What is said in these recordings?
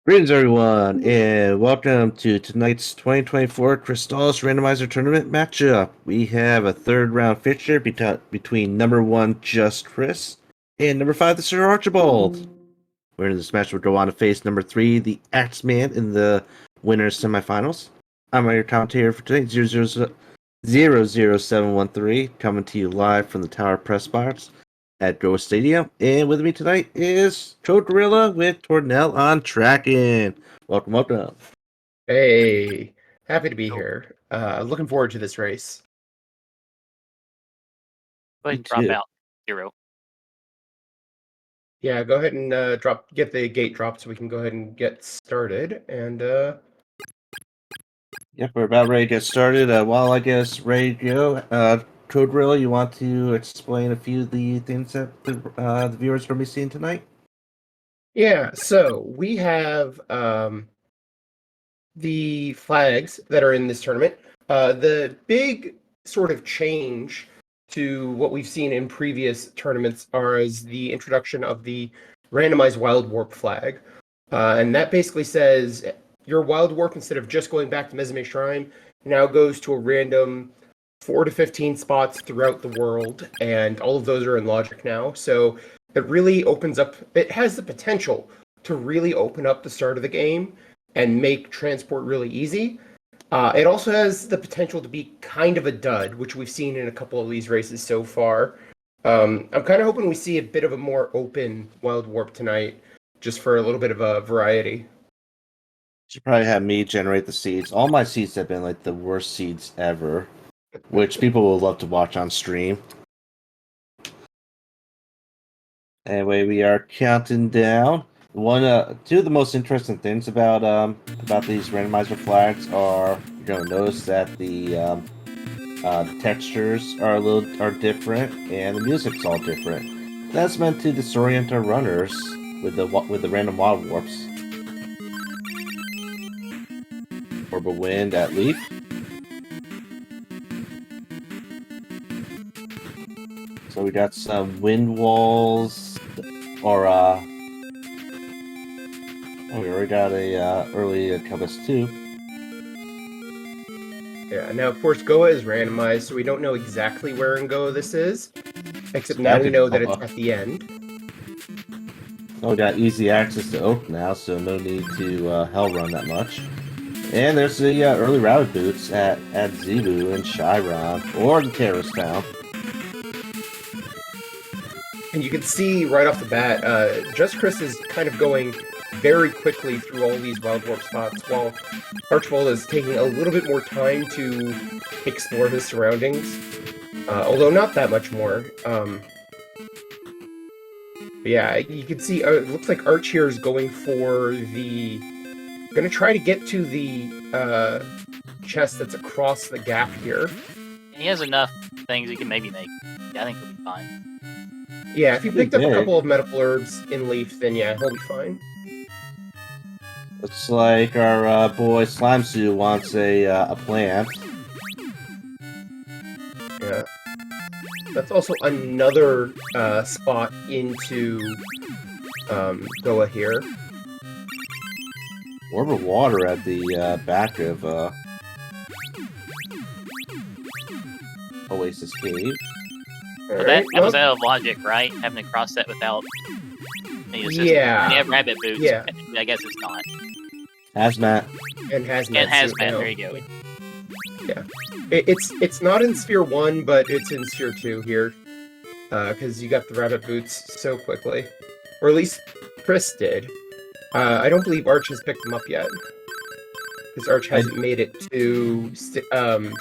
Greetings, everyone, and welcome to tonight's 2024 Crystalis Randomizer Tournament matchup. We have a third round fixture between number 1, Just Chris, and number 5, TheSirArchibald. We're in this match, we'll go on to face number 3, the Axeman, in the winners semifinals. I'm your commentator for today, 00713, coming to you live from the Tower Press Box at Go Stadium, and with me tonight is Code Gorilla with Tornell on tracking. Welcome. Hey, happy to be here. Looking forward to this race. Go ahead and drop out 0. Yeah, go ahead and get the gate dropped so we can go ahead and get started. And Yep, we're about ready to get started. While I guess ready to go, Code Gorilla, you want to explain a few of the things that the viewers are going to be seeing tonight? yeah, so we have the flags that are in this tournament. The big sort of change to what we've seen in previous tournaments is the introduction of the randomized wild warp flag. And that basically says your wild warp, instead of just going back to Mezume Shrine, now goes to a random 4 to 15 spots throughout the world, and all of those are in logic now. So it really opens up, it has the potential to really open up the start of the game and make transport really easy. It also has the potential to be kind of a dud, which we've seen in a couple of these races so far. I'm kind of hoping we see a bit of a more open Wild Warp tonight, just for a little bit of a variety. Should probably have me generate the seeds. All my seeds have been like the worst seeds ever, which people will love to watch on stream. Anyway, we are counting down. Two of the most interesting things about these randomizer flags are you're gonna notice that the textures are different and the music's all different. That's meant to disorient our runners with the random wild warps. Orb of Wind at Leaf. So we got some wind walls, or we already got a early compass too. Yeah, now of course Goa is randomized, so we don't know exactly where in Goa this is, except now we know that it's at the end. Oh, we got easy access to Oak now, so no need to hell run that much. And there's the early rabbit boots at Zebu and Chiron, or the Terrorist Town. And you can see right off the bat, Just Chris is kind of going very quickly through all these Wild Warp spots, while Archibald is taking a little bit more time to explore his surroundings, although not that much more. But yeah, you can see, it looks like Arch here is going gonna try to get to the chest that's across the gap here. He has enough things he can maybe make. Yeah, I think he'll be fine. Yeah, if he picked up a couple of medical herbs in Leaf, then yeah, he'll be fine. Looks like our boy Slimesu wants a plant. Yeah. That's also another spot into Goa here. Orb of Water at the back of Oasis Cave. So that was out of logic, right? Having to cross that without any assistance. Yeah. And you have rabbit boots. Yeah. I guess it's not. Hazmat. And Hazmat. And Hazmat, there you go. Yeah. It's not in Sphere 1, but it's in Sphere 2 here. Because you got the rabbit boots so quickly. Or at least Chris did. I don't believe Arch has picked them up yet. Because Arch hasn't made it to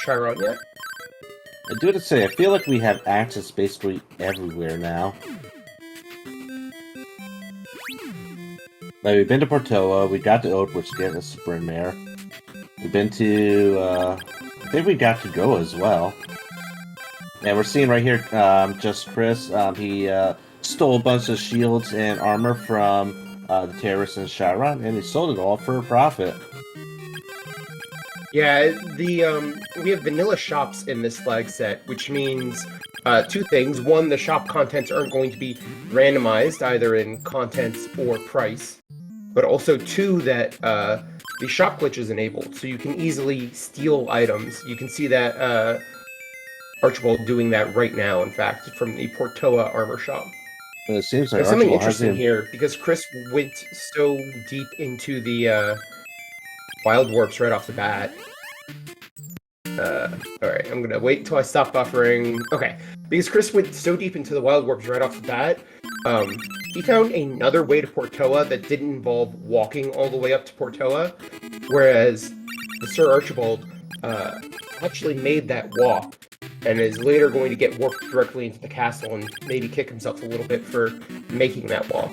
Chiron yet. I do have to say, I feel like we have access basically everywhere now. Like, we've been to Portoa, we got to Oak, which gave us Bryn Mare. We've been to, I think we got to Goa as well. And we're seeing right here, Just Chris, he stole a bunch of shields and armor from the terrorists in Chiron, and he sold it all for a profit. Yeah, we have vanilla shops in this flag set, which means two things. One, the shop contents aren't going to be randomized, either in contents or price. but also 2 that the shop glitch is enabled, so you can easily steal items. You can see that Archibald doing that right now, in fact, from the Portoa armor shop. But it seems like There's something Archibald interesting hasn't. here, because Chris went so deep into the wild warps right off the bat. Alright, I'm gonna wait until I stop buffering. Okay, because Chris went so deep into the wild warps right off the bat, he found another way to Portoa that didn't involve walking all the way up to Portoa, whereas the TheSirArchibald actually made that walk, and is later going to get warped directly into the castle and maybe kick himself a little bit for making that walk.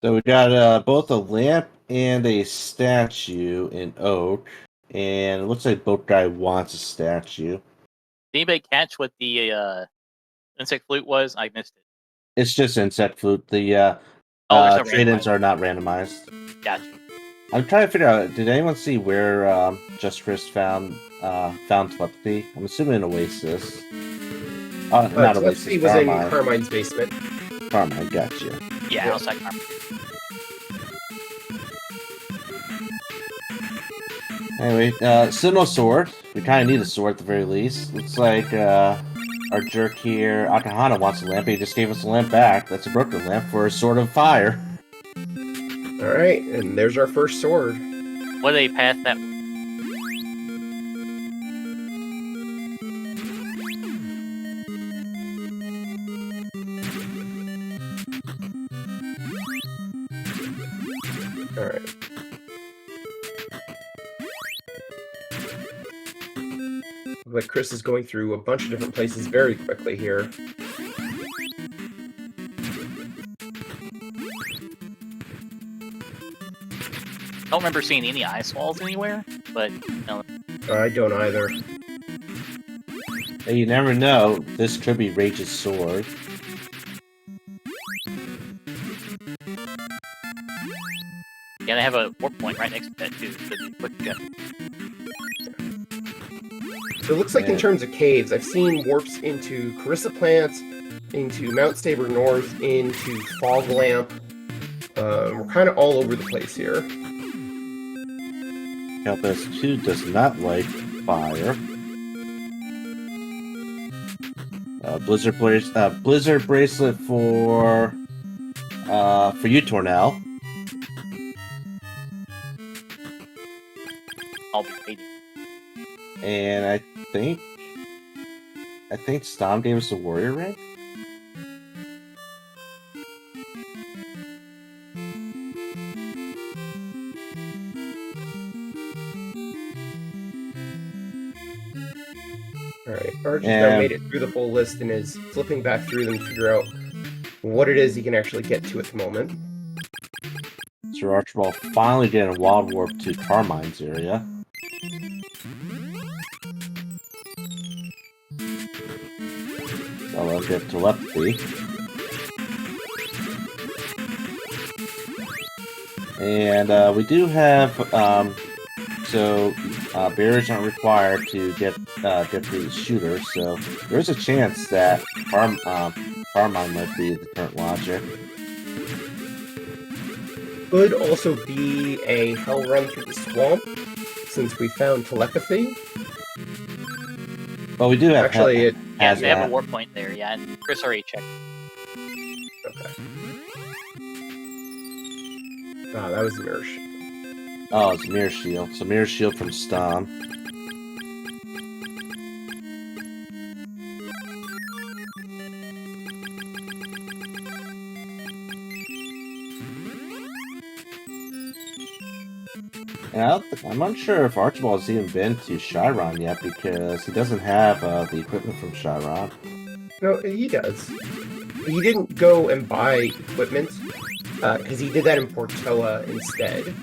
So we got both a lamp and a statue in oak, and it looks like both guy wants a statue. Did anybody catch what the insect flute was? I missed it. It's just insect flute. The there's no trade-ins randomized. are not randomized. Gotcha. I'm trying to figure out. Did anyone see where Just Chris found telepathy? I'm assuming in Oasis. Not Oasis. Telepathy was in Carmine. Carmine's basement. Carmine, gotcha. Yeah, Yeah. outside Carmen. Anyway, still no sword. We kind of need a sword at the very least. Looks like our jerk here, Akahana, wants a lamp. He just gave us a lamp back. That's a broken lamp for a sword of fire. Alright, and there's our first sword. What do they pass that? Alright. Like Chris is going through a bunch of different places very quickly here. Don't remember seeing any ice walls anywhere, but I don't either. Hey, you never know. This could be Rage's sword. yeah, they have a warp point right next to that too. So it'd be quick to get. So it looks like in Yeah. terms of caves, I've seen warps into Carissa Plant, into Mount Stabor North, into Fog Lamp. We're kind of all over the place here. Helpless 2 does not like fire. Blizzard bracelet for you, Tornell. I'll be waiting. And I think Stom gave us a warrior rank. Alright, Archie's now made it through the whole list and is flipping back through them to figure out what it is he can actually get to at the moment. Sir Archibald finally getting a wild warp to Carmine's area. So I'll get telepathy. And we do have barriers aren't required to get through the shooter, so there's a chance that Carmine might be the current logic. Could also be a hell run through the swamp, since we found telepathy. Well, we do have Actually, it Yeah, has they have that. a warp point there. Yeah, and Chris already checked. okay. Ah, that was mirror shield. Oh, it's mirror shield. So mirror shield from Stom. And I'm unsure if Archibald's even been to Chiron yet because he doesn't have the equipment from Chiron. No, he does. He didn't go and buy equipment, because he did that in Portoa instead.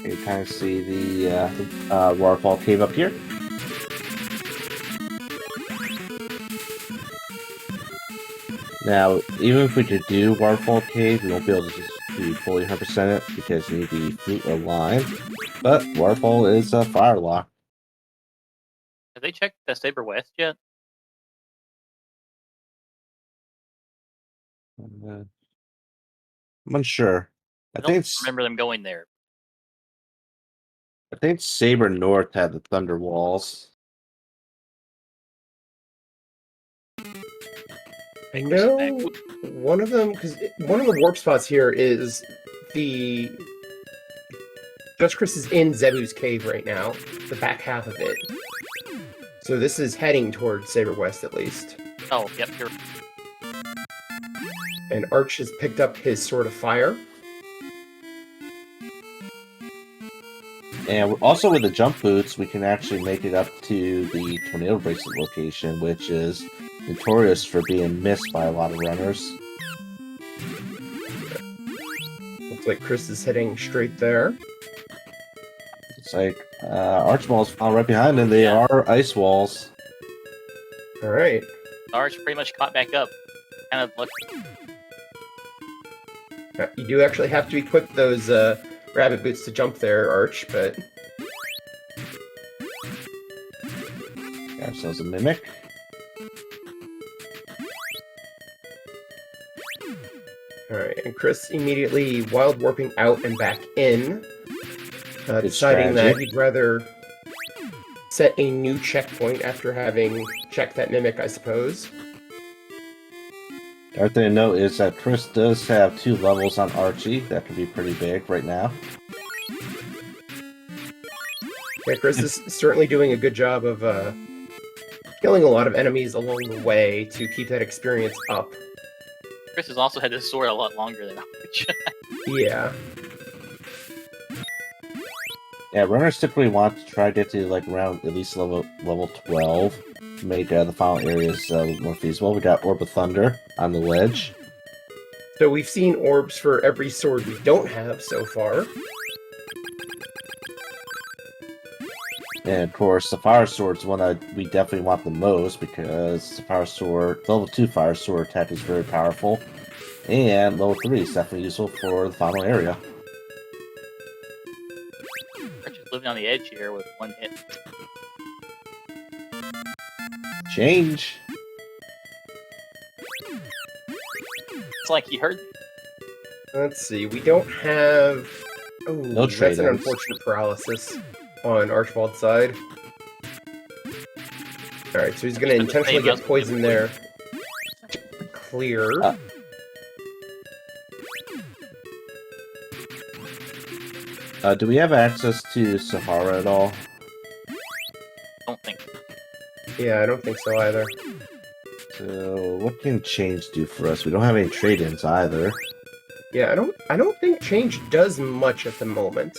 You kind of see the waterfall cave up here. Now, even if we could do waterfall cave, we won't be able to fully 100% it because you need the flute or line. But waterfall is a fire lock. Have they checked the Saber West yet? I'm unsure. I don't remember them going there. I think Saber North had the Thunder Walls. I know one of them, because one of the warp spots here is the... Just Chris is in Zebu's cave right now, the back half of it. So this is heading towards Saber West, at least. Oh, yep, you're... And Arch has picked up his Sword of Fire. And also with the jump boots, we can actually make it up to the Tornado Bracelet location, which is notorious for being missed by a lot of runners. Looks like Chris is heading straight there. It's like Archibald's found right behind them. They are ice walls. Alright. Arch pretty much caught back up. Kind of looked... You do actually have to equip those rabbit boots to jump there, Arch, but... Got ourselves a Mimic. Alright, and Chris immediately wild warping out and back in, deciding that strategy. he'd rather set a new checkpoint after having checked that Mimic, I suppose. The other thing to note is that Chris does have 2 levels on Archie. That could be pretty big right now. Yeah, Chris is certainly doing a good job of killing a lot of enemies along the way to keep that experience up. Chris has also had this sword a lot longer than Arch. Yeah. Yeah, runners typically want to try to get to like around at least level 12 to make the final areas a little more feasible. We got Orb of Thunder on the ledge. So we've seen orbs for every sword we don't have so far. And of course, the Fire Sword's one that we definitely want the most because the Fire Sword, level 2 Fire Sword attack is very powerful. And level 3 is definitely useful for the final area. Arch is living on the edge here with 1 hit. Change! It's like he heard... Let's see, we don't have... Oh, No that's an trade-ins. unfortunate paralysis on Archibald's side. Alright, so he's going to intentionally get poisoned there. Clear. Do we have access to Sahara at all? Don't think. Yeah, I don't think so either. So, what can change do for us? We don't have any trade-ins either. Yeah, I don't think change does much at the moment.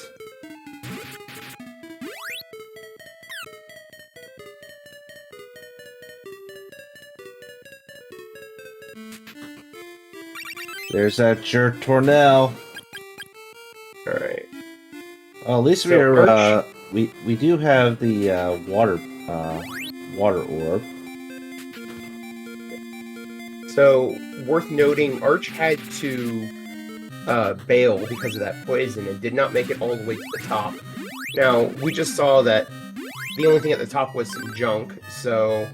There's that jerk Tornell. Alright. Well, at least So, we're we do have the water orb. So, worth noting, Arch had to bail because of that poison and did not make it all the way to the top. Now, we just saw that the only thing at the top was some junk, so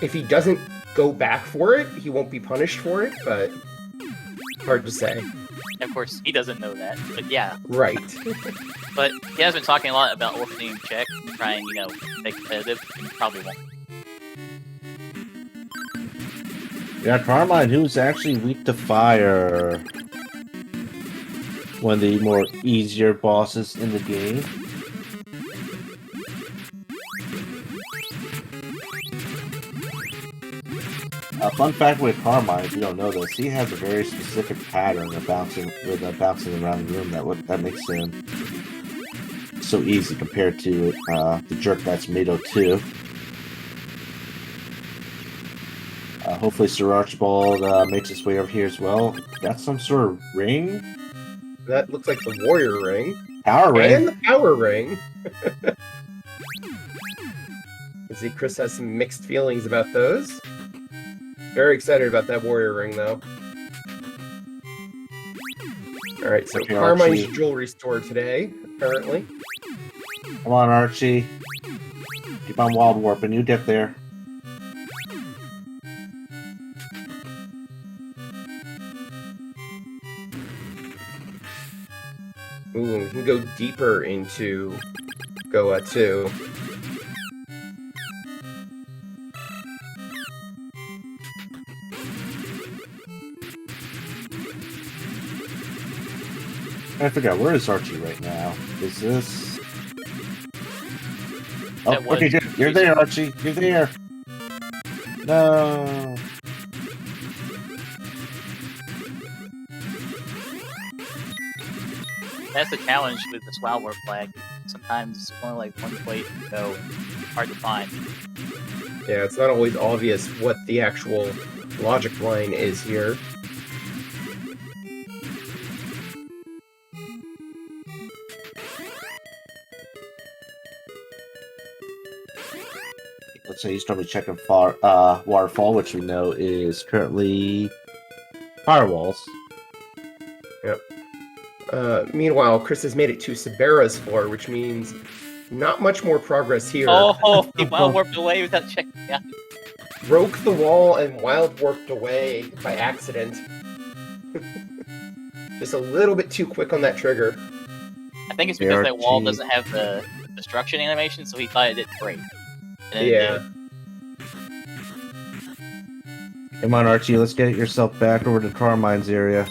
if he doesn't go back for it, he won't be punished for it, but hard to say. Of course, he doesn't know that, but yeah. Right. But he has been talking a lot about opening check, trying, you know, make competitive, and probably won't. Yeah, Carmine, who's actually weak to fire. One of the more easier bosses in the game. Fun fact with Carmine, if you don't know this, he has a very specific pattern of bouncing around the room that makes him so easy compared to the jerk that's Mato 2. Hopefully TheSirArchibald makes his way over here as well. Got some sort of ring? That looks like the warrior ring. Power ring? And the power ring. You see, Chris has some mixed feelings about those. Very excited about that warrior ring, though. Alright, so Okay, Carmine's Archie. jewelry store today, apparently. Come on, Archie. Keep on wild warping. You get there. Ooh, and we can go deeper into Goa too. I forgot, where is Archie right now? Is this... Oh, That was okay, good. You're there, Archie. You're there. No. That's the challenge with the Wild Warp flag. Sometimes it's only like one plate to go. Hard to find. Yeah, it's not always obvious what the actual logic line is here. Let's say he's probably checking Waterfall, which we know is currently firewalls. Yep. Meanwhile, Chris has made it to Sabera's floor, which means not much more progress here. Oh, he Wild Warped away without checking out. Broke the wall and wild warped away by accident. Just a little bit too quick on that trigger. I think it's because that wall doesn't have the destruction animation, so he thought it did break. And then Yeah. Come on, Archie, let's get yourself back over to Carmine's area.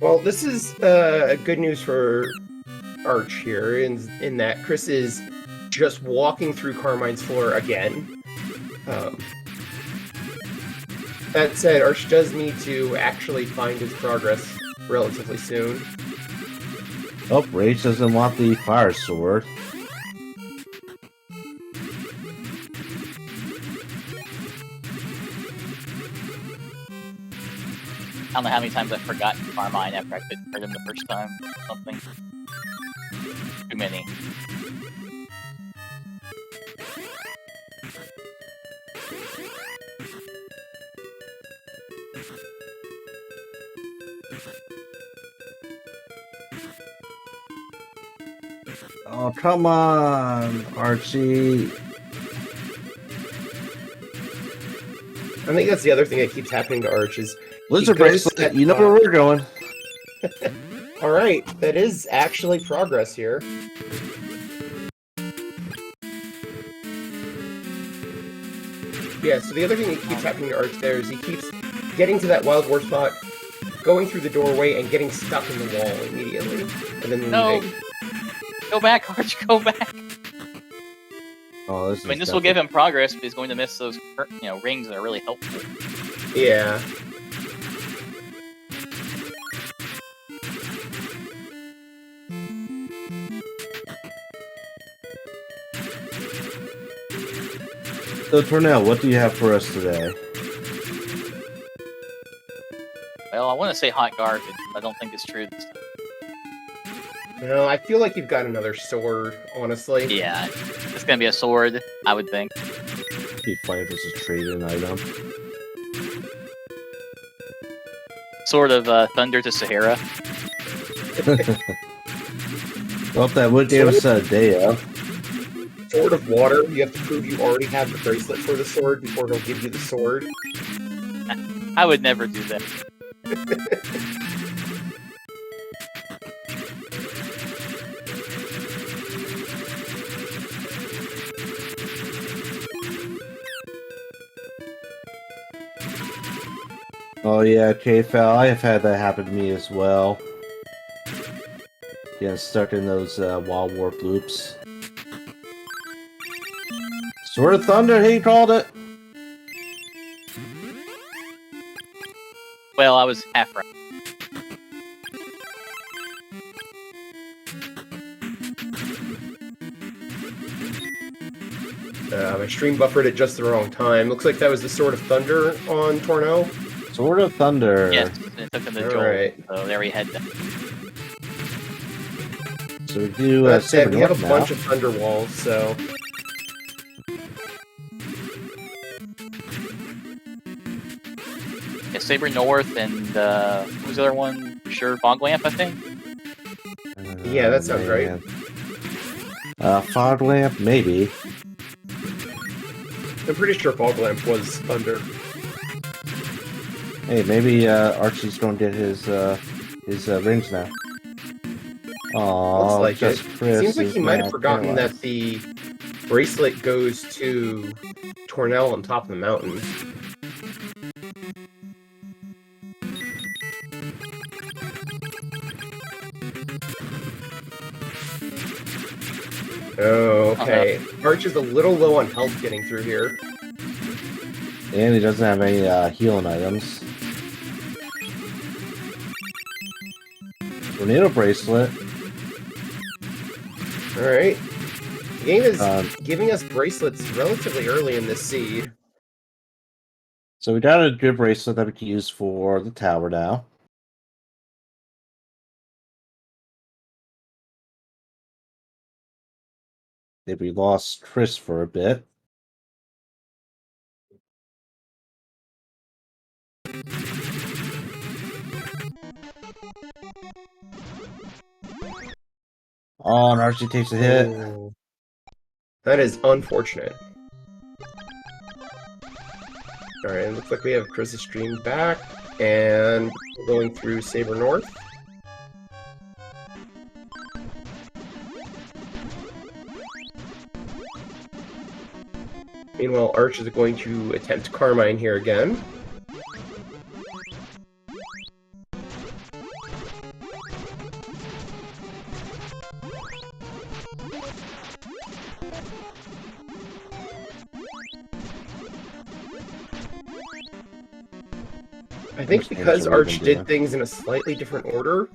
Well, this is good news for Arch here, in that Chris is just walking through Carmine's floor again. That said, Arch does need to actually find his progress relatively soon. Oh, Rage doesn't want the fire sword. I don't know how many times I've forgotten Carmine after I couldn't hurt him the first time. Something. Too many. Oh, come on, Archie. I think that's the other thing that keeps happening to Arch is... Lizard goes bracelet, at you know where we're going. Alright, that is actually progress here. Yeah, so the other thing that keeps happening to Arch there is he keeps getting to that wild war spot, going through the doorway, and getting stuck in the wall immediately, and then leaving. Go back, Arch, go back! Oh, this I mean, this will give him progress, but he's going to miss those, rings that are really helpful. Yeah. So, Tornell, what do you have for us today? Well, I want to say hot garbage, but I don't think it's true this time. No, I feel like you've got another sword, honestly. Yeah, it's gonna be a sword, I would think. It'd be funny if it's a trade-in item. Sword of Thunder to Sahara. Well, that would give us a day up. Sword of Water, you have to prove you already have the bracelet for the sword before he'll give you the sword. I would never do that. Oh yeah, K-Fal, I have had that happen to me as well. Getting stuck in those wild warp loops. Sword of Thunder, he called it! Well, I was half right. My stream buffered at just the wrong time. Looks like that was the Sword of Thunder on Torno. Sword of Thunder. Yes, it took him the Joel, Alright. so there he had that. So we do That said, Saber we have a North now. bunch of Thunder Walls, so... Yeah, Saber North and, what was the other one? Sure, Fog Lamp, I think? Yeah, that sounds right. Fog Lamp, maybe. I'm pretty sure Fog Lamp was Thunder. Hey, maybe Archie's going to get his rings now. Looks Oh, like just it. Chris Seems like is he might have now forgotten that paralyzed. the bracelet goes to Tornell on top of the mountain. Oh, okay. Arch is a little low on health getting through here. And he doesn't have any healing items. Tornado bracelet. Alright. The game is giving us bracelets relatively early in this seed. So we got a good bracelet that we can use for the tower now. If we lost Chris for a bit. Oh, and Archie takes a hit. Oh. That is unfortunate. Alright, it looks like we have Chris's stream back, and we're going through Saber North. Meanwhile, Arch is going to attempt Carmine here again. I think because Arch did things in a slightly different order,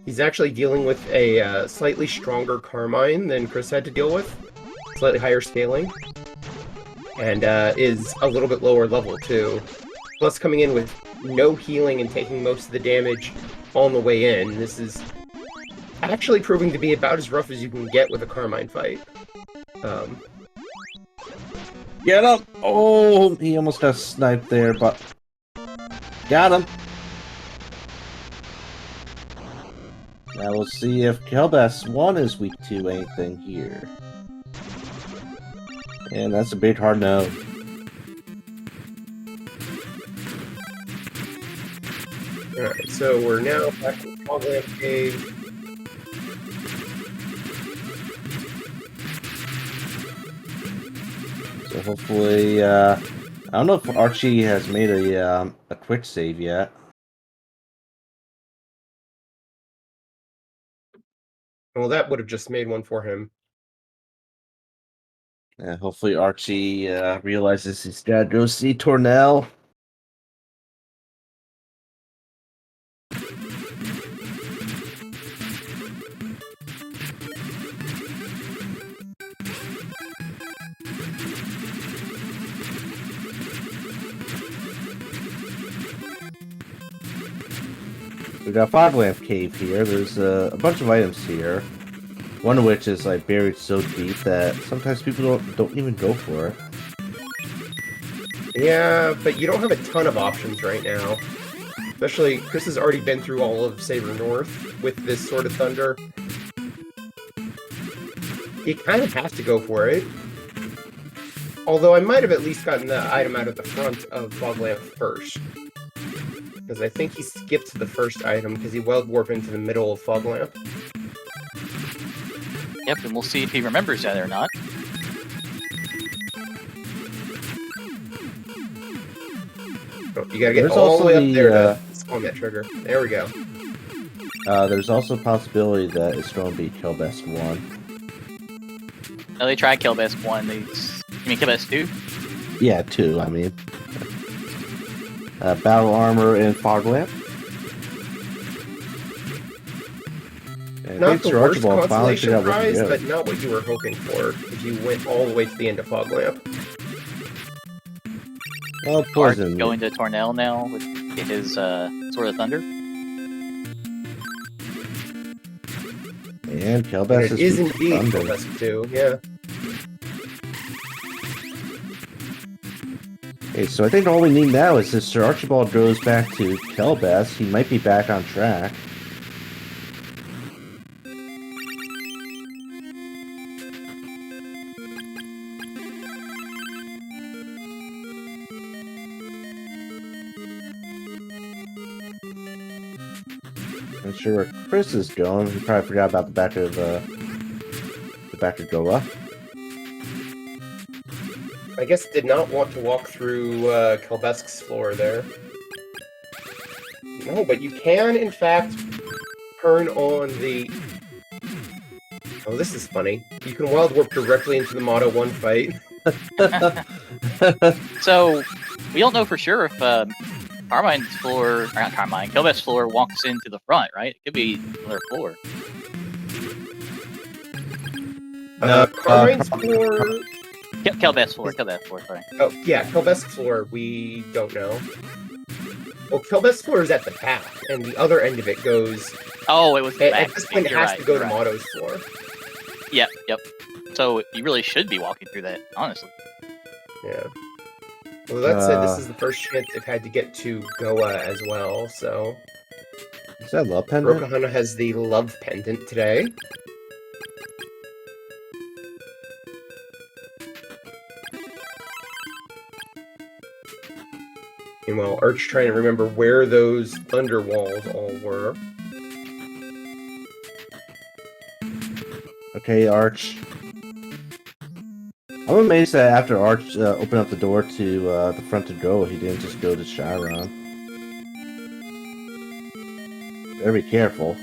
he's actually dealing with a slightly stronger Carmine than Chris had to deal with. Slightly higher scaling. And is a little bit lower level, too. Plus coming in with no healing and taking most of the damage on the way in. This is actually proving to be about as rough as you can get with a Carmine fight. Get up! Oh, he almost got sniped there, but got him. Now we'll see if Kelbass 1 is weak to anything here. And that's a big hard no. Alright, so we're now back in the Foglamp Cave. So hopefully, I don't know if Archie has made a quick save yet. Well, that would have just made one for him. And hopefully Archie realizes he's got to go see Tornell. We got a Foglamp Cave here. There's a bunch of items here. One of which is like buried so deep that sometimes people don't even go for it. Yeah, but you don't have a ton of options right now. Especially, Chris has already been through all of Saber North with this Sword of Thunder. He kind of has to go for it. Although I might have at least gotten the item out of the front of Foglamp first. Because I think he skipped the first item because he Wild Warp into the middle of Foglamp. Yep, and we'll see if he remembers that or not. Oh, you gotta get all the way up there to spawn that trigger. There we go. There's also a possibility that it's going to be Killbest 1. No, they tried Killbest 1. You mean Killbest 2? Yeah, 2, I mean. Battle Armor and Foglamp. Not the worst consolation prize, but not what you were hoping for if you went all the way to the end of Foglamp. Oh, poison. Arch going to Tornell now with his Sword of Thunder. And Kelbass is indeed Kelbass 2, yeah. Okay, so I think all we need now is if SGLIVE goes back to Kelbass, he might be back on track. Not sure where Chris is going. He probably forgot about the back of Goa. I guess did not want to walk through Kelbesk's floor there. No, but you can, in fact, turn on the... Oh, this is funny. You can Wild Warp directly into the Moto 1 fight. So, we don't know for sure if Carmine's floor, or not Carmine, Kelbesk's floor walks into the front, right? It could be another floor. Carmine's floor... Kelbesk's floor, sorry. Oh, yeah, Kelbesk's floor, we don't know. Well, Kelbesk's floor is at the back, and the other end of it goes... Oh, it was the back. At this point, it has to go to Moto's floor. Yep. So, you really should be walking through that, honestly. Yeah. Well, that said, this is the first chance they've had to get to Goa as well, so... Is that love pendant? Rokuhana has the love pendant today. Meanwhile, Arch trying to remember where those thunder walls all were. Okay, Arch. I'm amazed that after Arch opened up the door to the front to go, he didn't just go to Chiron. Better be careful.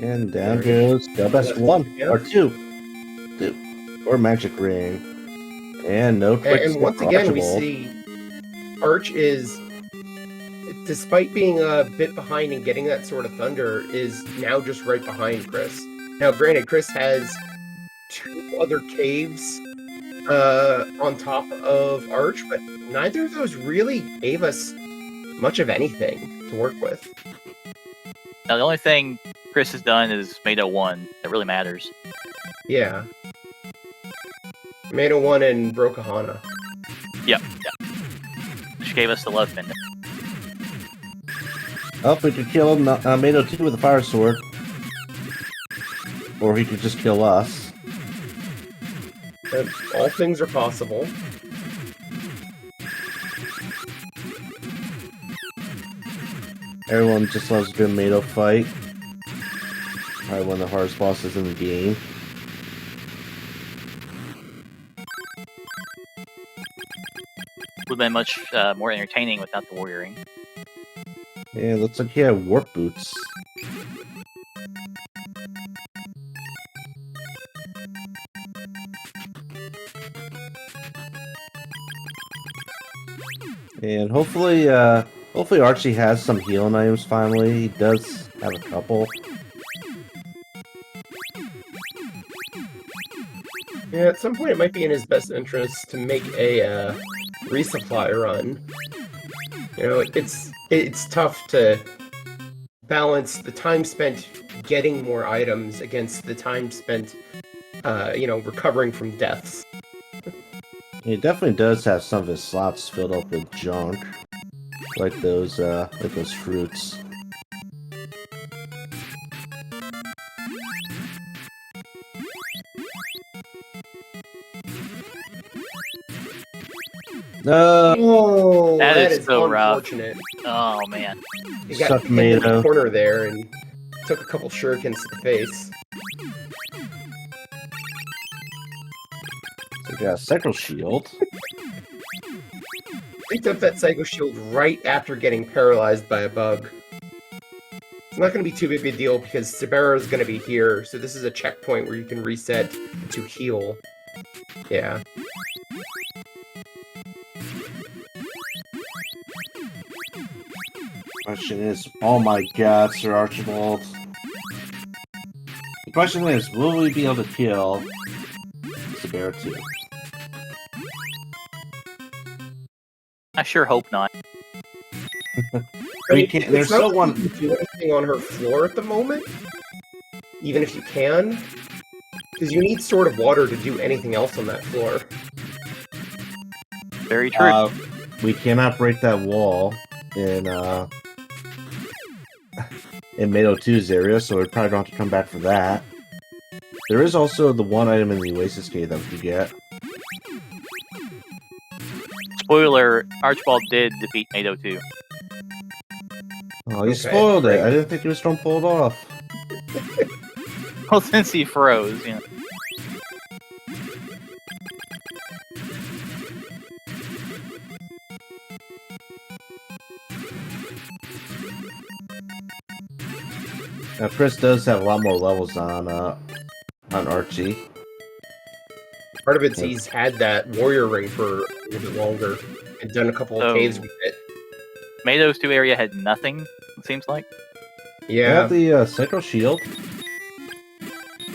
And down goes Kelbesk 1 or 2. Or Magic Ring. And no quick And once again, we Archibald. see Arch is, despite being a bit behind in getting that sort of thunder, is now just right behind Chris. Now, granted, Chris has 2 other caves on top of Arch, but neither of those really gave us much of anything to work with. Now, the only thing Chris has done is made a 1 that really matters. Yeah. Mado 1 and Brokohana. Yep. Which gave us the love pendant. Oh, we could kill Mado 2 with a fire sword. Or he could just kill us. All things are possible. Everyone just loves a good Mado fight. Probably one of the hardest bosses in the game. Would have been much more entertaining without the warrior ring. Yeah, looks like he had warp boots. And hopefully Archie has some healing items finally. He does have a couple. Yeah, at some point it might be in his best interest to make a resupply run. You know, it's tough to balance the time spent getting more items against the time spent, recovering from deaths. He definitely does have some of his slots filled up with junk, like those fruits. No, Oh, That is so rough. unfortunate. Oh, man. He got Suck pinned in the Mado. corner there and took a couple shurikens to the face. So we got a Psycho Shield. Picked up that Psycho Shield right after getting paralyzed by a bug. It's not going to be too big a deal because Sabera is going to be here, so this is a checkpoint where you can reset to heal. Yeah. Question is, oh my god, Sir Archibald. The question is, will we be able to kill Sabera 2? I sure hope not. We can't. There's It's not still like one. you can do anything on her floor at the moment, even if you can, because you need Sword of Water to do anything else on that floor. Very true. We cannot break that wall in Mado 2's area, so we probably don't have to come back for that. There is also the one item in the Oasis Cave that we could get. Spoiler: Archibald did defeat Mado 2. Oh, you Okay, spoiled great. it. I didn't think he was going to pull it off. Well, since he froze, you know. Now, Chris does have a lot more levels on Archie. Part of it's he's had that warrior ring for a little bit longer and done a couple of So- caves with it. Mado's 2 area had nothing, it seems like. You Yeah. have the Psycho Shield.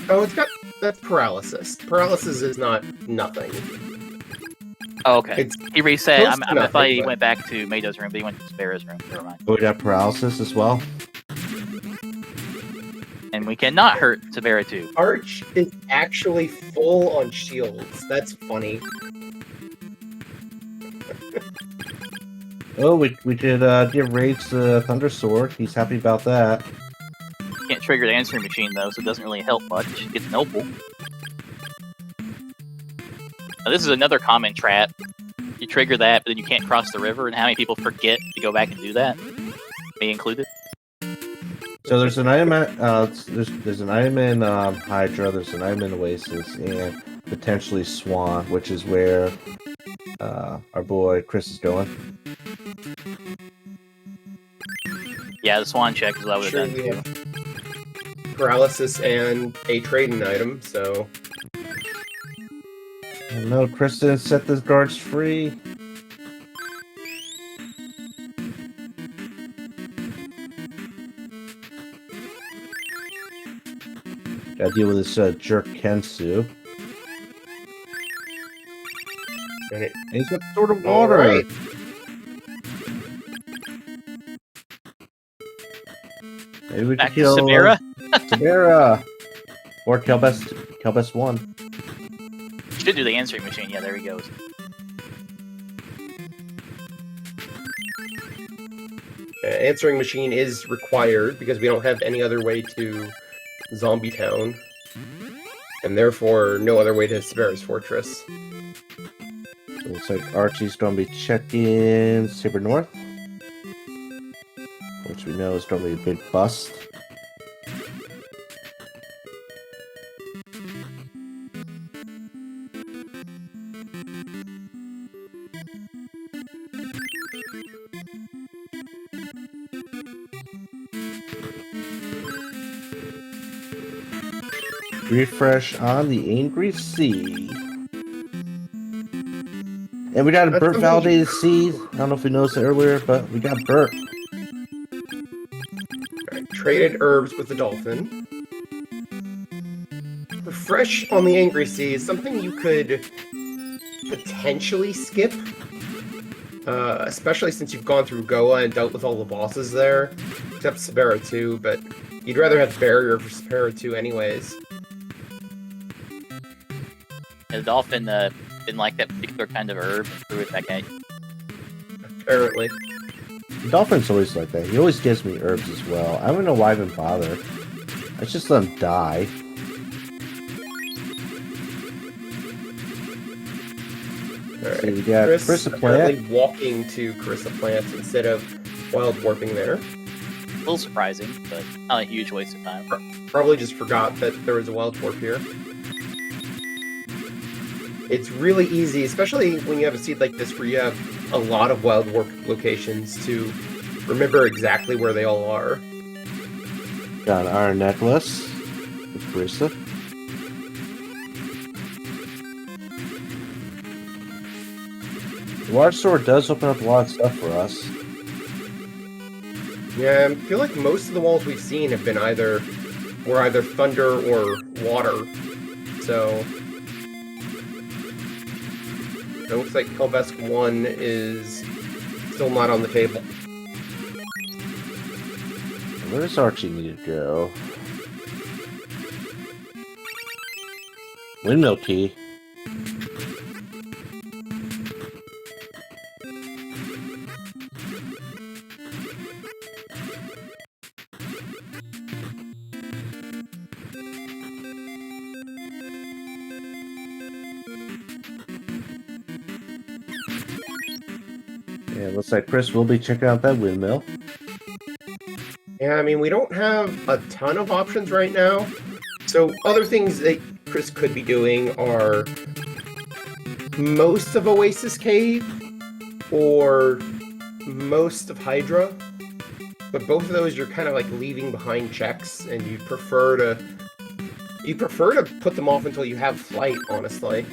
Oh, it's got that's paralysis. Paralysis is not nothing. Oh, okay. It's He reset. close to I thought nothing, he but- went back to Mado's room, but he went to Spara's room. Never mind. We got paralysis as well. And we cannot hurt Sabera 2. Arch is actually full on shields. That's funny. Oh, we did give Rage the Thunder Sword. He's happy about that. Can't trigger the answering machine though, so it doesn't really help much. Gets an opal. Now, this is another common trap. You trigger that, but then you can't cross the river, and how many people forget to go back and do that? Me included. So there's an item at there's an item in Hydra, there's an item in Oasis, and potentially Swan, which is where our boy Chris is going. Yeah, the swan check is what I would Sure, have we done. have paralysis and a trading item, so Oh, no, Chris didn't set the guards free. Gotta deal with this jerk Kensu. and it, And he's got Sword of Water. Alright. Maybe we Back can to kill Sabera. Sabera. Or Kelbest 1. Should do the answering machine. Yeah, there he goes. answering machine is required because we don't have any other way to Zombie Town, and therefore no other way to Sabera's Fortress. Looks like Archie's gonna be checking Saber North, which we know is gonna be a big bust. Refresh on the Angry Sea. And we got a That's Burt something validated seed. I don't know if we noticed it earlier, but we got Burt. Alright, traded herbs with the dolphin. Refresh on the Angry Sea is something you could potentially skip, especially since you've gone through Goa and dealt with all the bosses there, except Sabera 2, but you'd rather have Barrier for Sabera 2 anyways. The dolphin didn't like that particular kind of herb and threw it back at you. Apparently. The Dolphin's always like that. He always gives me herbs as well. I don't know why I even bother. Let's just let him die. Alright. So we got Chris Chrysoplant. apparently walking to Chrysoplant instead of wild warping there. A little surprising, but not a huge waste of time. Probably just forgot that there was a wild warp here. It's really easy, especially when you have a seed like this where you have a lot of wild warp locations, to remember exactly where they all are. Got an iron necklace with Carissa. The large sword does open up a lot of stuff for us. Yeah, I feel like most of the walls we've seen have been either thunder or water. So it looks like Kelbesk 1 is still not on the table. Where does Archie need to go? Windmill key. Yeah, looks like Chris will be checking out that windmill. Yeah, I mean, we don't have a ton of options right now. So other things that Chris could be doing are most of Oasis Cave or most of Hydra. But both of those you're kind of like leaving behind checks, and you prefer to put them off until you have flight, honestly.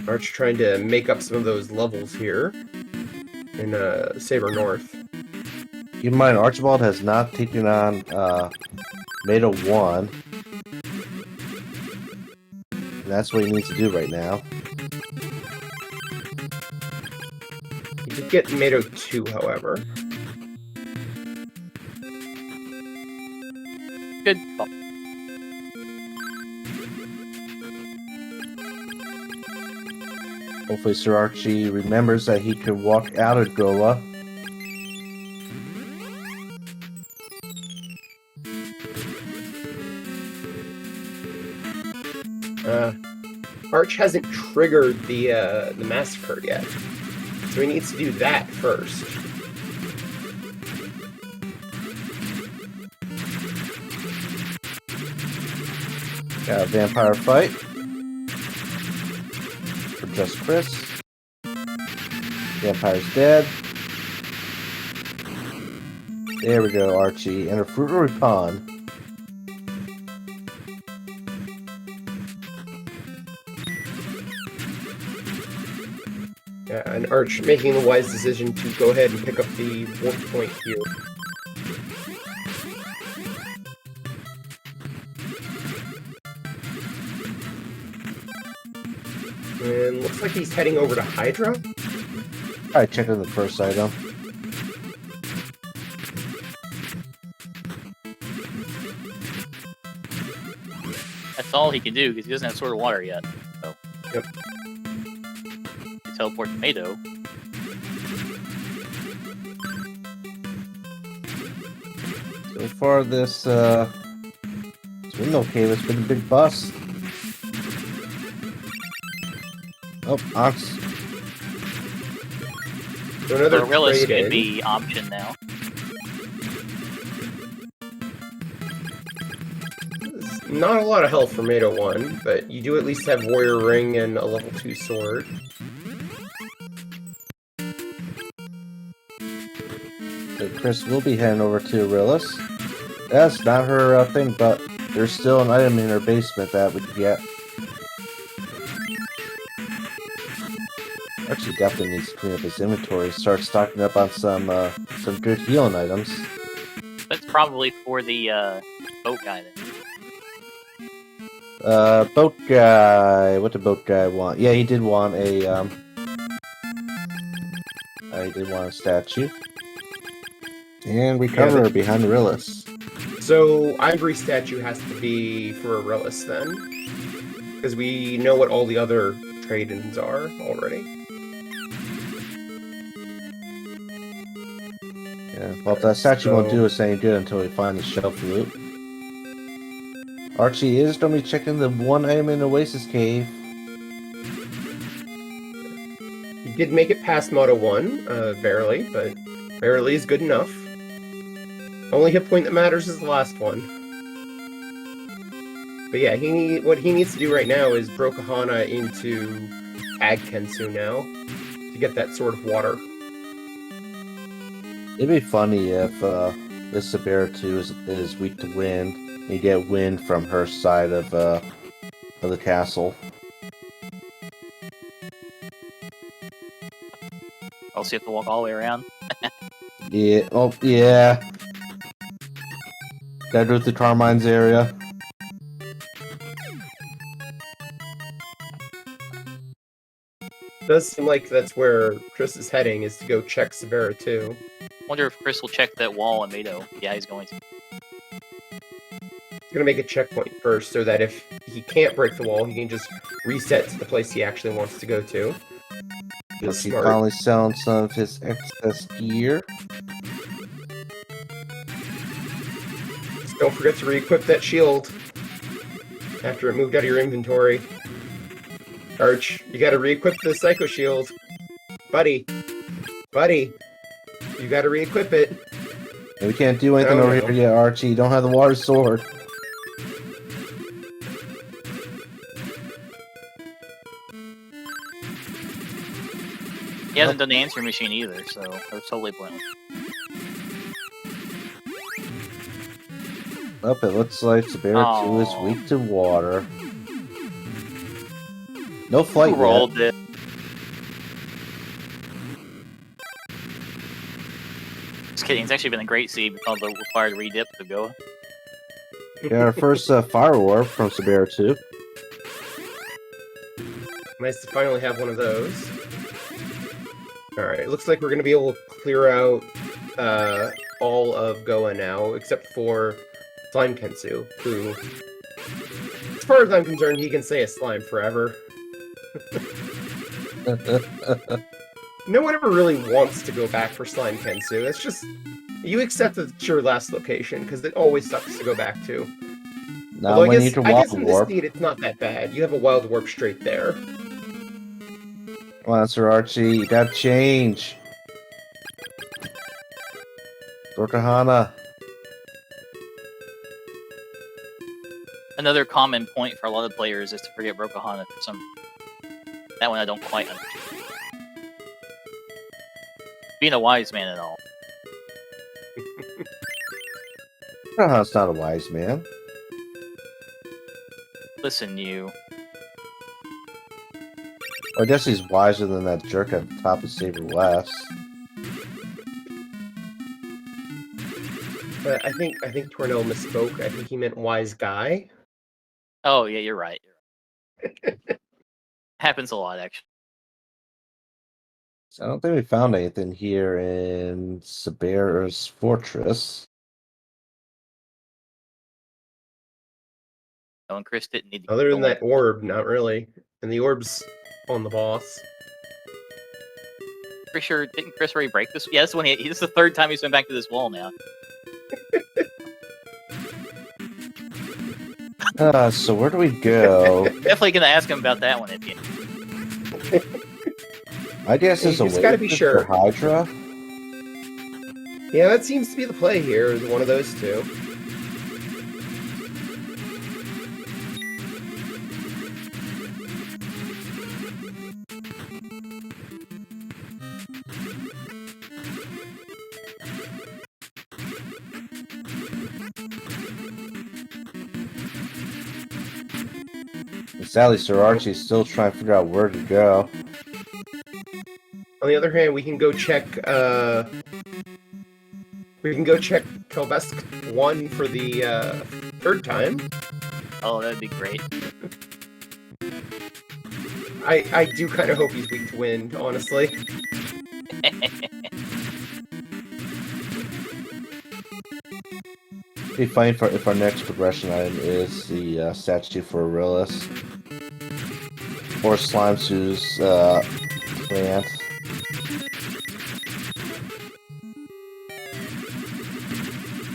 Arch trying to make up some of those levels here in Saber North. Keep in mind, Archibald has not taken on Meta 1. And that's what he needs to do right now. He did get Mato 2, however. Good ball. Hopefully Sir Archie remembers that he could walk out of Goa. Arch hasn't triggered the massacre yet, so he needs to do that first. Got a vampire fight for just Chris. Vampire's dead. There we go, Archie. And a fruitery pond. Yeah, and Arch making the wise decision to go ahead and pick up the warp point here. And looks like he's heading over to Hydra. Alright, check out the first item. That's all he can do because he doesn't have Sword of Water yet. So. Yep. He teleport to Mado. So far, this window cave has been a big bust. Oh, Ox. So another Gorillas could trade-in. be option now. Not a lot of health for Mato 1, but you do at least have Warrior Ring and a level 2 sword. So Chris will be heading over to Arillis. That's not her thing, but there's still an item in her basement that we could get. Actually, definitely needs to clean up his inventory. Start stocking up on some good healing items. That's probably for the boat guy then. Boat guy. What did boat guy want? Yeah, he did want a he did want a statue. And recover behind Arillis. So Ivory statue has to be for Arillis then, because we know what all the other trade-ins are already. Yeah, well, that statue won't do us any good until we find the shelf loot. Archie is going to be checking the one item in Oasis Cave. He did make it past Moto 1, barely, but barely is good enough. Only hit point that matters is the last one. But yeah, what he needs to do right now is Brokahana into Agkensu now to get that Sword of Water. It'd be funny if this Sabera 2 is weak to wind. You get wind from her side of the castle. Also, you have to walk all the way around. Yeah. Oh, yeah. Gotta go through Carmine's area. It does seem like that's where Chris is heading, is to go check Sabera 2. Wonder if Chris will check that wall in Mado. Yeah, he's going to. He's gonna make a checkpoint first, so that if he can't break the wall, he can just reset to the place he actually wants to go to. He's finally selling some of his excess gear. Don't forget to re-equip that shield after it moved out of your inventory. Arch, you gotta re-equip the Psycho Shield. Buddy. Buddy. You gotta re-equip it. And we can't do anything over here yet, Archie. You don't have the water sword. He hasn't done the answering machine either, so that's totally pointless. Oh, it looks like Sabera 2 is weak to water. No flight Who rolled it? Just kidding, it's actually been a great seed with all the required redip to go. Yeah, our first Fire Orb from Sabera 2. Nice to finally have one of those. Alright, looks like we're going to be able to clear out all of Goa now, except for Slime Kensu, who, as far as I'm concerned, he can say a slime forever. No one ever really wants to go back for Slime Kensu. It's just, you accept that it's your last location, because it always sucks to go back to. Now, I when you guess in this state, it's not that bad. You have a Wild Warp straight there. Come on, Sir Archie, you gotta change. Dorkahana. Another common point for a lot of players is to forget Rokahana for some. That one I don't quite understand. Being a wise man and all. Dorkahana's not a wise man. Listen, you. I guess he's wiser than that jerk at the top of Saber West. I think Tornell misspoke. I think he meant wise guy. Oh yeah, you're right. Happens a lot, actually. So I don't think we found anything here in Sabera's fortress. No, and Chris didn't need to. Other than that orb, not really. And the orb's on the boss. Pretty sure, didn't Chris already break this? Yeah, this is when this is the third time he's been back to this wall now. So where do we go? Definitely gonna ask him about that one at the end. I guess it's a just gotta be sure. for Hydra. Yeah, that seems to be the play here, is one of those two. Sadly, Sir Archie's still trying to figure out where to go. On the other hand, we can go check Kelbesk 1 for the third time. Oh, that'd be great. I do kind of hope he's weak to wind, honestly. It'd be fine if our next progression item is the statue for Aurelius. Or Slimesu's plant.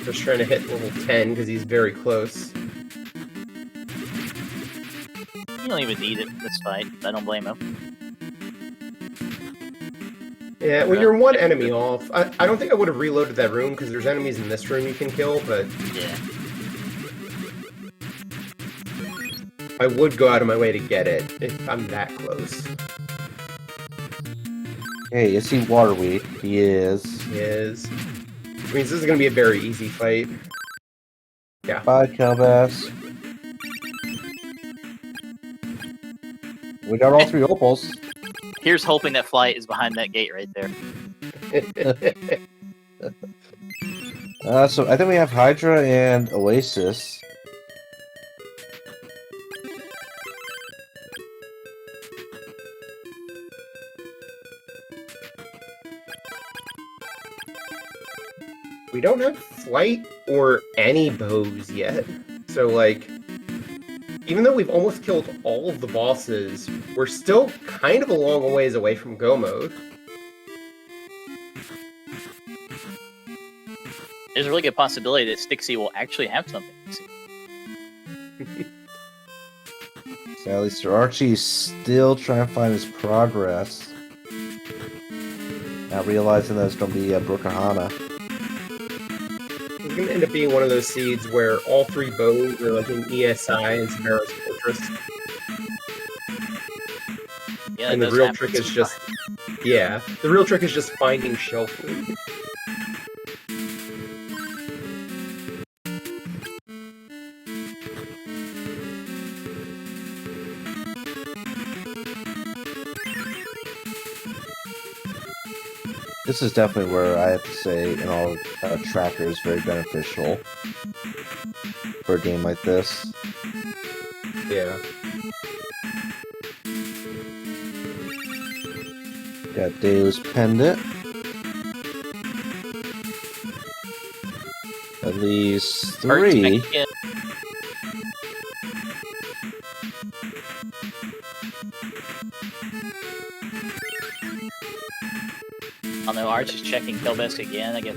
Just trying to hit level 10 because he's very close. You don't even need it for this fight. I don't blame him. Yeah, well, you're one enemy off. I don't think I would have reloaded that room because there's enemies in this room you can kill, but Yeah. I would go out of my way to get it if I'm that close. Hey, is he water weak? He is. Which means this is going to be a very easy fight. Yeah. Bye, Kelbass. We got all three opals. Here's hoping that Flight is behind that gate right there. So I think we have Hydra and Oasis. We don't have flight or any bows yet. So, like, even though we've almost killed all of the bosses, we're still kind of a long ways away from go mode. There's a really good possibility that Stixie will actually have something to see. Sadly, Sir Archie's still trying to find his progress. Not realizing that it's going to be Brookahana. It's going to end up being one of those seeds where all 3 bows are like in ESI and Sparrow's Fortress. Yeah, And the real trick is just... Yeah, the real trick is just finding shelf food. This is definitely where I have to say, in all tracker is very beneficial for a game like this. Yeah. Got Deus Pendant. At least 3. I know Arch is checking Kilbest again. I guess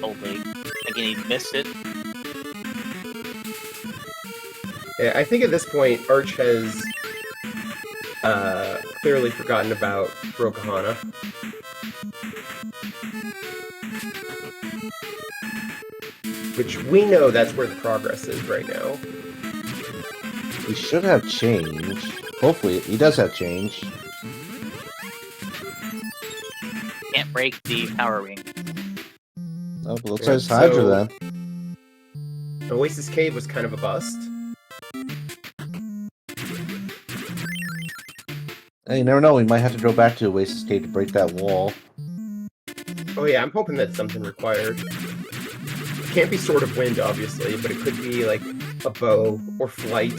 totally. Again, he missed it. Yeah, I think at this point, Arch has clearly forgotten about Brookahana. Which we know that's where the progress is right now. He should have change. Hopefully, he does have change. Can't break the power ring. Oh, but looks like it's Hydra then. Oasis Cave was kind of a bust. Hey, you never know, we might have to go back to Oasis Cave to break that wall. Oh yeah, I'm hoping that's something required. It can't be Sword of Wind, obviously, but it could be like a bow or flight.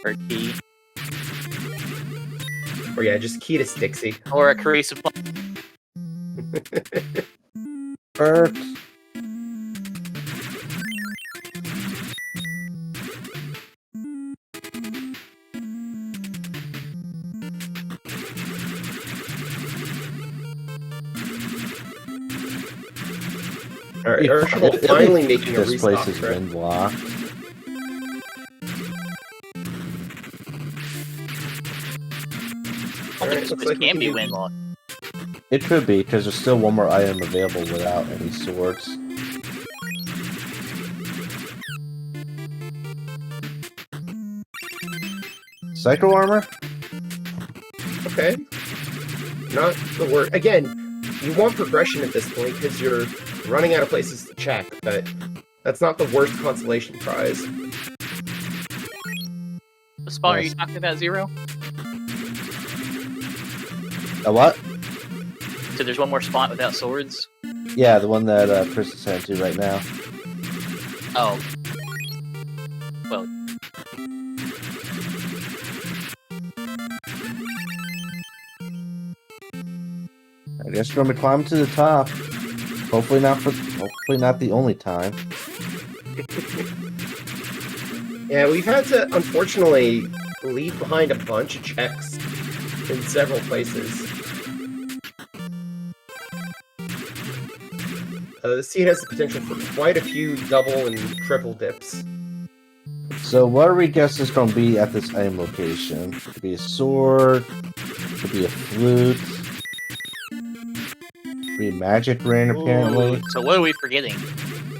Or key. Or yeah, just key to Stixie. Or a Carissa. Earth. Alright, Archibald finally making a This restock place has trip. been blocked. Alright, This looks like we can can be do- win-loss. It could be, because there's still one more item available without any swords. Psycho armor? Okay. Not the word. Again, you want progression at this point because you're running out of places to check, but that's not the worst consolation prize. The spot are you Nice. talking about, Zero? A what? So there's one more spot without swords? Yeah, the one that Chris is heading to right now. Oh. Well, I guess we're gonna climb to the top. Hopefully not the only time. Yeah, we've had to, unfortunately, leave behind a bunch of checks in several places. The seed has the potential for quite a few double and triple dips. So what do we guess is gonna be at this item location? Could be a sword, could be a flute, could be a magic ring apparently. ooh, so what are we forgetting?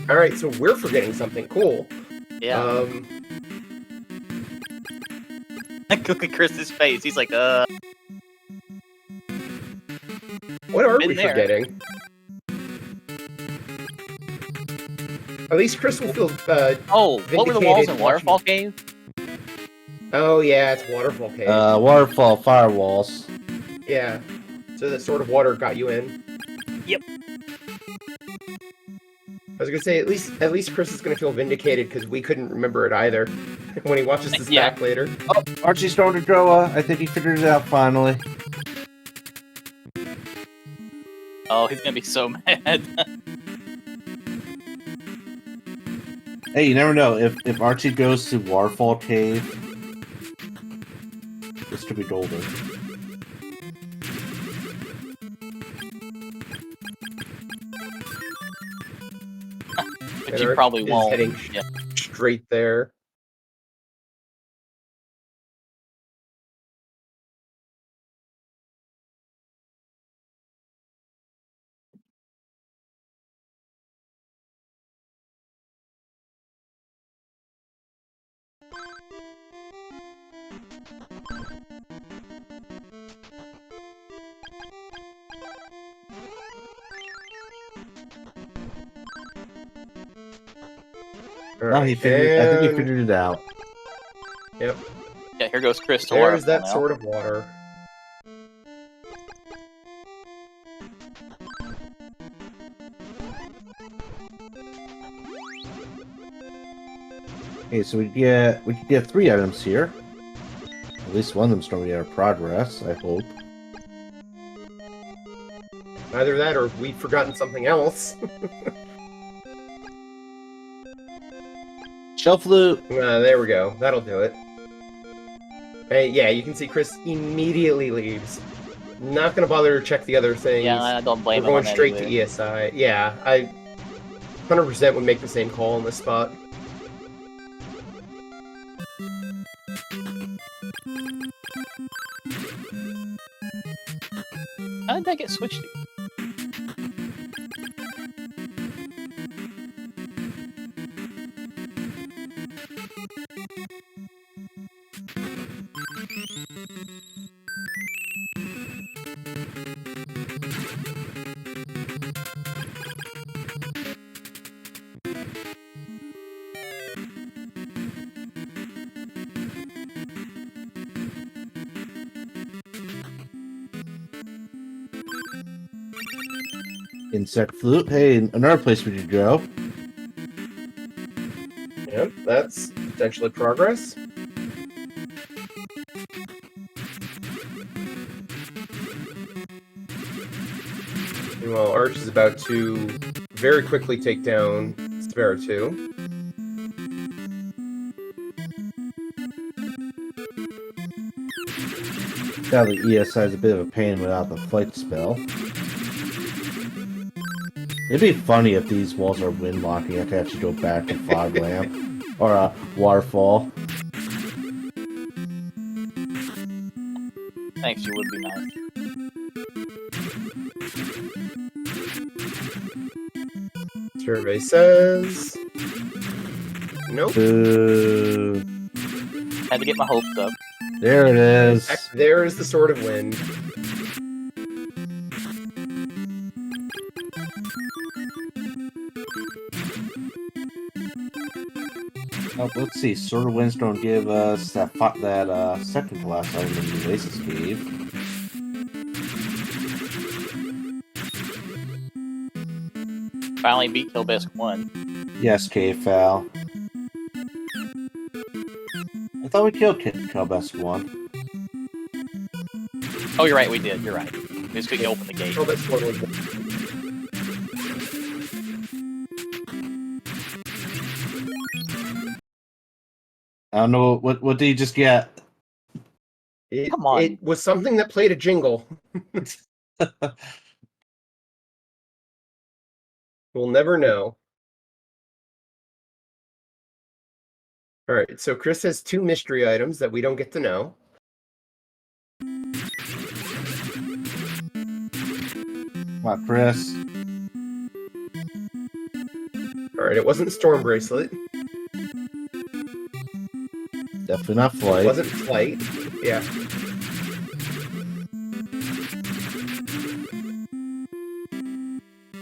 Alright, so we're forgetting something cool. Yeah. Look at Chris's face. He's like, What are Been we there. forgetting? At least Chris will feel, oh, what were the walls in Vindicated Waterfall Cave? oh yeah, it's Waterfall Cave. Waterfall firewalls. Yeah. So that sort of water got you in. Yep. I was gonna say, at least Chris is gonna feel vindicated because we couldn't remember it either when he watches this Yeah. back later. Oh, Archie's starting to grow up. I think he figured it out finally. Oh, he's gonna be so mad. Hey, you never know. If Archie goes to Waterfall Cave, this could be golden. But And you Arch probably is won't. heading Yeah. straight there. No, he figured. I think he figured it out. Yep. Yeah, here goes Chris to learn There's that now. sort of water. Okay, so we get 3 items here. At least one of them's going to be our progress, I hope. Either that or we've forgotten something else. Shelf loot. There we go. That'll do it. Hey, yeah, you can see Chris immediately leaves. Not gonna bother to check the other things. Yeah, I don't blame We're him on going that straight either. to ESI. Yeah, I 100% would make the same call on this spot. How did that get switched to? Insect flute. Hey, another place we could go. Yep, that's potentially progress. Meanwhile, Arch is about to very quickly take down Sparrow 2. Yeah, the ESI is a bit of a pain without the flight spell. It'd be funny if these walls are wind locking. I have to actually go back to Fog Lamp or Waterfall. Thanks, you would be nice. Survey says... Nope. Boo. Had to get my hopes up. There it is. There is the Sword of Wind. Oh, let's see. Sword of Wind's going to give us that second to last item in the Oasis Cave. Finally beat Killbest 1. Yes, Cave Foul. I thought we killed Killbest 1. Oh, you're right, we did. You're right. We just couldn't open the gate. Oh, that's one was... I don't know, what did he just get? Come on. It was something that played a jingle. We'll never know. Alright, so Chris has 2 mystery items that we don't get to know. Come on, Chris. Alright, it wasn't Storm Bracelet. Definitely not It flight. wasn't Flight. Yeah.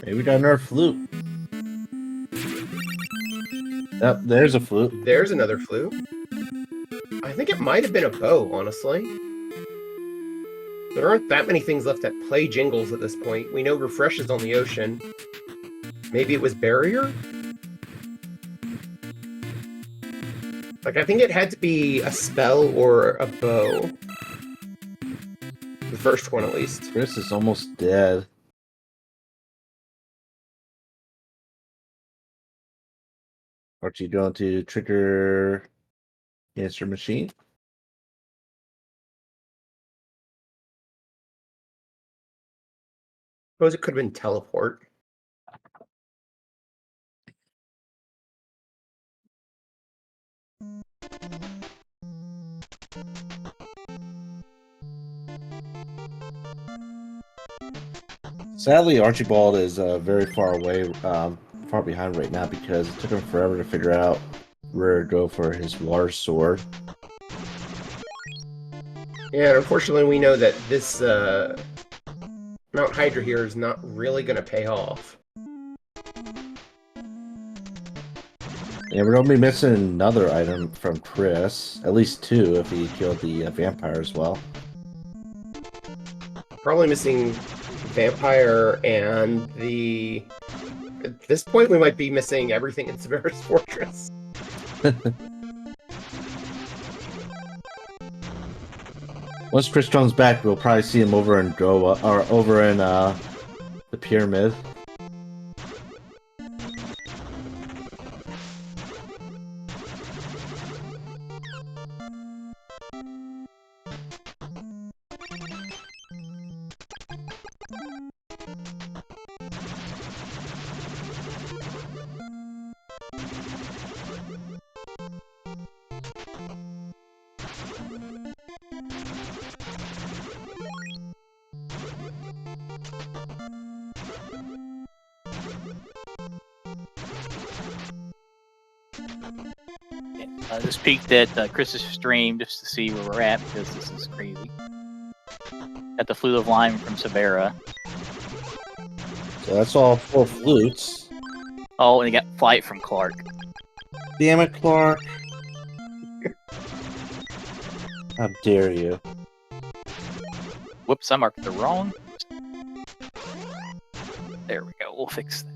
Maybe we got another flute. Yep, there's a flute. There's another flute. I think it might have been a bow, honestly. There aren't that many things left that play jingles at this point. We know Refresh is on the ocean. Maybe it was Barrier? Like, I think it had to be a spell or a bow. The first one, at least. Chris is almost dead. Aren't you going to trigger answer machine? Suppose it could have been Teleport. Sadly, Archibald is very far away, far behind right now because it took him forever to figure out where to go for his water sword. Yeah, and unfortunately we know that this Mount Hydra here is not really going to pay off. Yeah, we're gonna be missing another item from Chris, at least two if he killed the vampire as well. Probably missing Vampire and the... At this point, we might be missing everything in Severa's Fortress. Once Chris comes back, we'll probably see him over in Goa or over in the pyramid. Just peeked at Chris's stream just to see where we're at because this is crazy. Got the flute of lime from Severa. So that's all 4 flutes. Oh, and he got flight from Clark. Damn it, Clark. How dare you. Whoops, I marked the wrong. There we go, we'll fix that.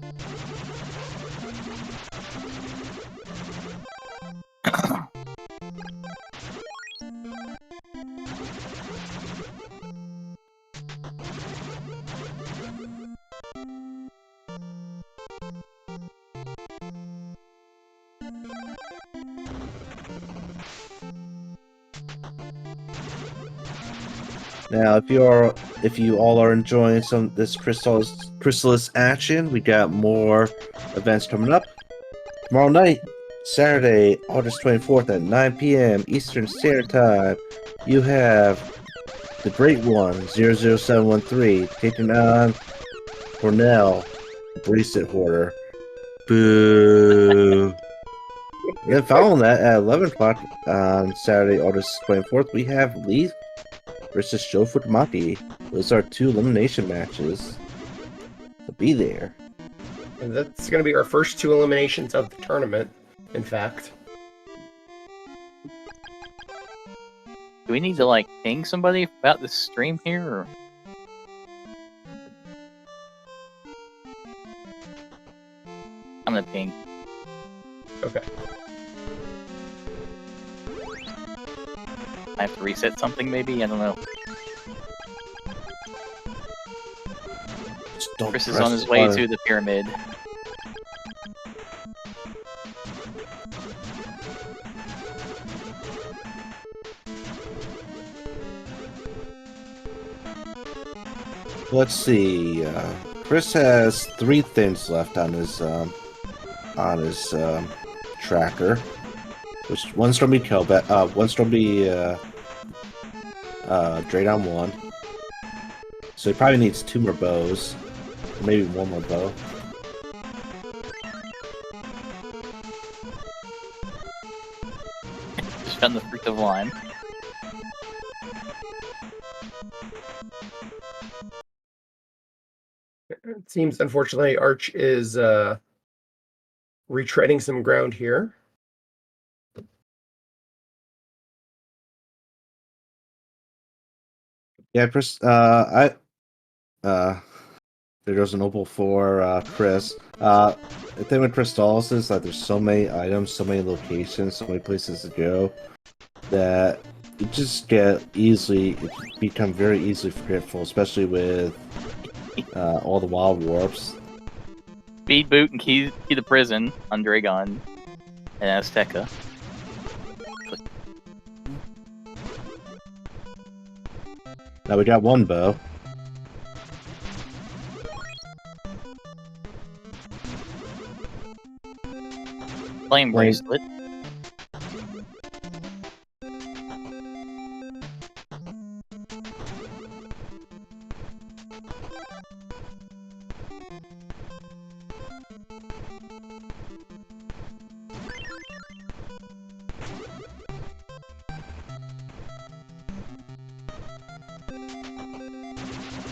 Now, if you all are enjoying this Crystalis action, we got more events coming up. Tomorrow night, Saturday, August 24th at 9 p.m. Eastern Standard Time, you have the Great One, 00713, taking on Cornell, the Bracelet Hoarder. Boo! And then following that, at 11 o'clock on Saturday, August 24th, we have Lee versus Joe Futamaki. Those are 2 elimination matches. So be there. And that's going to be our first 2 eliminations of the tournament, in fact. Do we need to, like, ping somebody about this stream here, or...? I'm gonna ping. Okay. I have to reset something, maybe? I don't know. Just don't Chris is press on his the way button. to the pyramid. Let's see. Chris has 3 things left on his tracker. Which one's gonna be one's gonna be Draydon 1. So he probably needs 2 more bows. Or maybe 1 more bow. Just found the fruit of lime. It seems, unfortunately, Arch is retreading some ground here. Yeah, Chris. There goes an opal for Chris. The thing with Crystalis is that there's so many items, so many locations, so many places to go that you just become very easily forgetful, especially with all the wild warps. Speed boot and key to prison on Dragon and Azteca. Now we got 1 bow. Flame bracelet.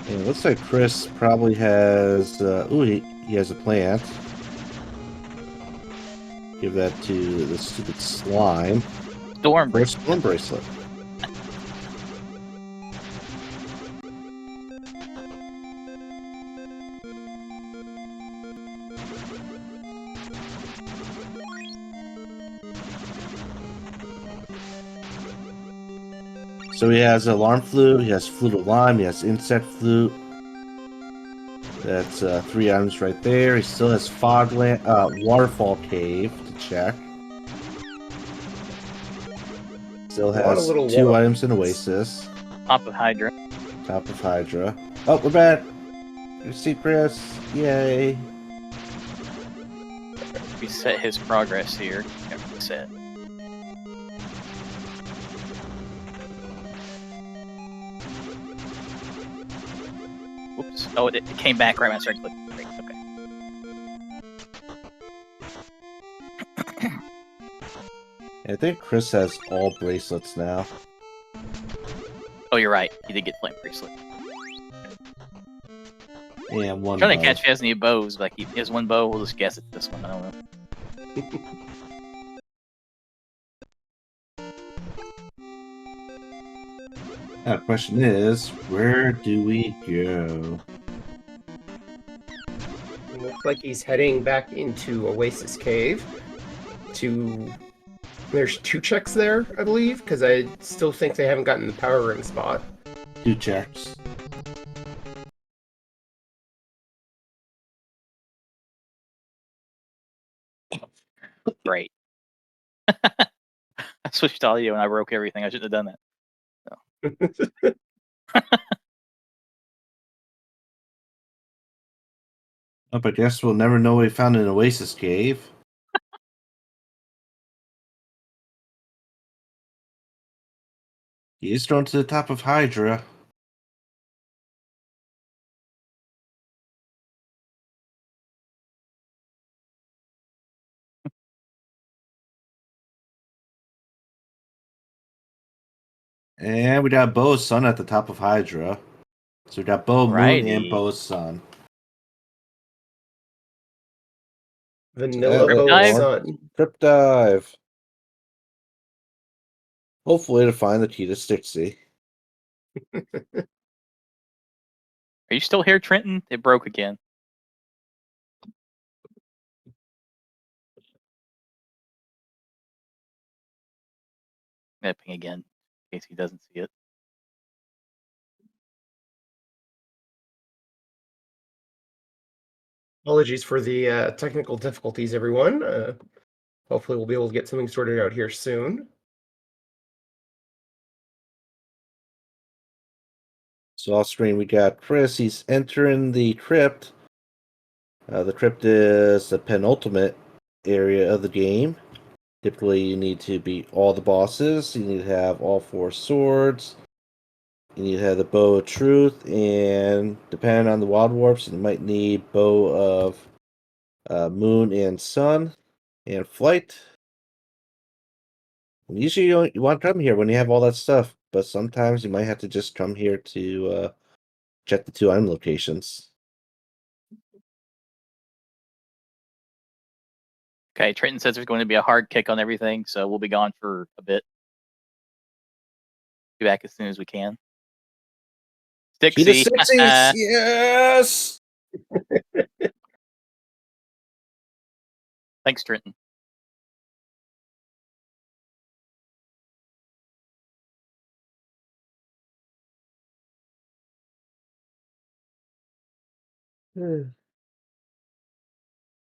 And it looks like Chris probably has. He has a plant. Give that to the stupid slime. Storm For a bracelet. storm bracelet. So he has alarm flute, he has flute of lime, he has insect flute. That's 3 items right there. He still has waterfall cave to check. Still A lot of has little 2 waterfalls. items in Oasis. Top of Hydra. Top of Hydra. Oh, we're back. You see Chris. Yay. Reset his progress here. Yeah, reset. Whoops. Oh, it came back right when I started clicking. Great. Okay. I think Chris has all bracelets now. Oh, you're right. He did get flame bracelet. And one Trying to bow. catch if he has any bows, like he has one bow. We'll just guess it's this one. I don't know. Now, the question is, where do we go? It looks like he's heading back into Oasis Cave. There's 2 checks there, I believe, because I still think they haven't gotten the power ring spot. 2 checks. Great. I switched audio and I broke everything. I shouldn't have done that. Oh, but I guess we'll never know what we found in Oasis Cave. He is thrown to the top of Hydra. And we got Bo's son at the top of Hydra. So we got Bo, Moon, and Righty. Bo's son. Vanilla Crypt Bow dive? Sun. Crypt dive. Hopefully to find the key to Stixie. Are you still here, Trenton? It broke again. Nipping again, in case he doesn't see it. Apologies for the technical difficulties, everyone. Hopefully we'll be able to get something sorted out here soon. So off screen we got Chris. He's entering the crypt. The crypt is the penultimate area of the game. Typically you need to beat all the bosses. You need to have all 4 swords. You need to have the Bow of Truth, and depending on the Wild Warps, you might need Bow of Moon and Sun and Flight. And usually you want to come here when you have all that stuff, but sometimes you might have to just come here to check the 2 item locations. Okay, Trenton says there's going to be a hard kick on everything, so we'll be gone for a bit. Be back as soon as we can. Key to Stixie. Stixies! Yes! Thanks, Trenton.